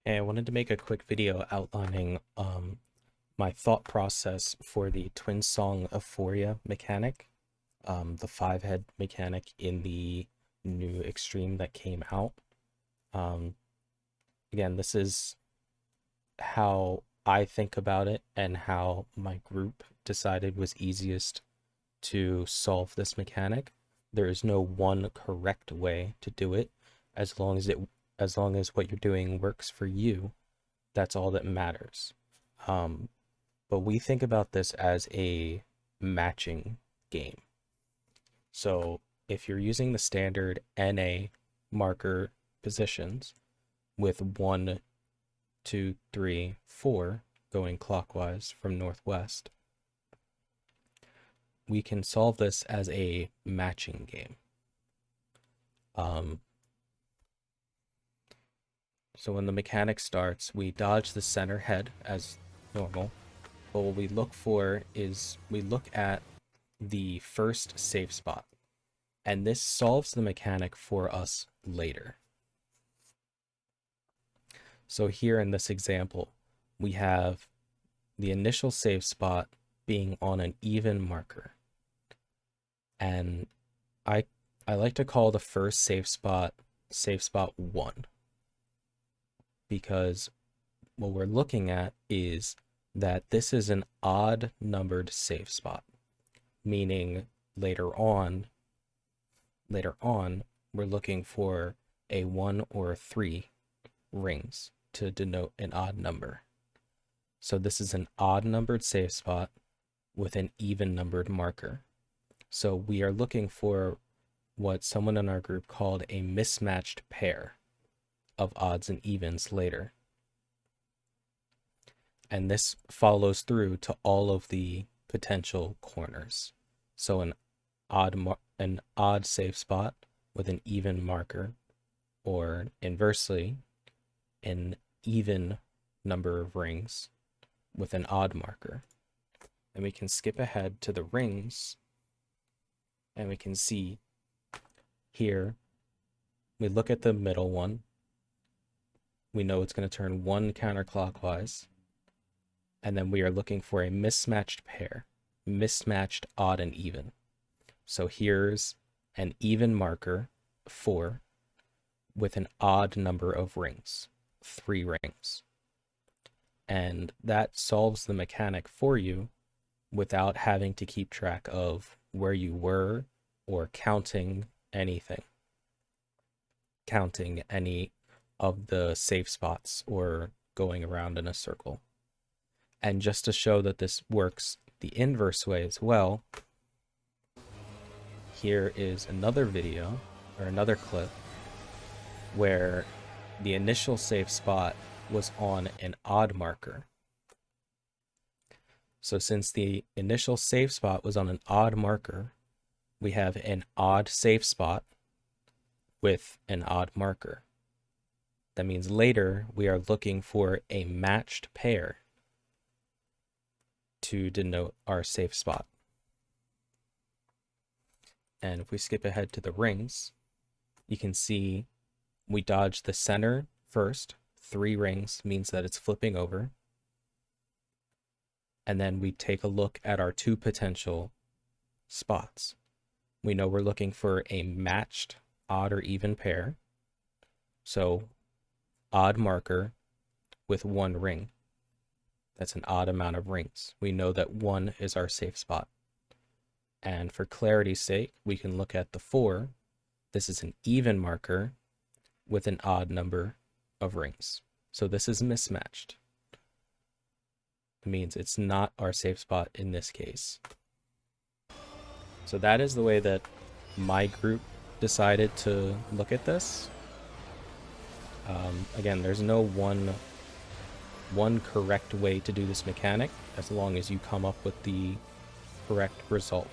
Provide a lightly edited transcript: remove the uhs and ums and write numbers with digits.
Hey, I wanted to make a quick video outlining my thought process for the twin song Euphoria mechanic, the five head mechanic in the new Extreme that came out. Um, Again, this is how I think about it and how my group decided was easiest to solve this mechanic. There is no one correct way to do it, as long as what you're doing works for you. That's all that matters. Um, but we think about this as a matching game. So if you're using the standard NA marker positions with 1, 2, 3, 4 going clockwise from northwest, we can solve this as a matching game. So when the mechanic starts, we dodge the center head as normal. But what we look for is we look at the first safe spot, and this solves the mechanic for us later. So here in this example, we have the initial safe spot being on an even marker. And I like to call the first safe spot 1, because what we're looking at is that this is an odd numbered safe spot, meaning later on we're looking for a 1 or 3 rings to denote an odd number. So this is an odd numbered safe spot with an even numbered marker. So we are looking for what someone in our group called a mismatched pair of odds and evens later. And this follows through to all of the potential corners. So an odd safe spot with an even marker, or inversely, an even number of rings with an odd marker. And we can skip ahead to the rings, and we can see here, we look at the middle one. We know it's going to turn 1 counterclockwise. And then we are looking for a mismatched pair, mismatched odd and even. So here's an even marker, 4, with an odd number of rings, 3 rings. And that solves the mechanic for you without having to keep track of where you were or counting anything, counting any of the safe spots or going around in a circle. And just to show that this works the inverse way as well, here is another video or another clip where the initial safe spot was on an odd marker. So since the initial safe spot was on an odd marker, we have an odd safe spot with an odd marker. That means later we are looking for a matched pair to denote our safe spot. And if we skip ahead to the rings, you can see we dodge the center first. 3 rings means that it's flipping over. And then we take a look at our 2 potential spots. We know we're looking for a matched odd or even pair. So odd marker with 1 ring. That's an odd amount of rings. We know that 1 is our safe spot. And for clarity's sake, we can look at the 4. This is an even marker with an odd number of rings. So this is mismatched. It means it's not our safe spot in this case. So that is the way that my group decided to look at this. Again, there's no one correct way to do this mechanic, as long as you come up with the correct result.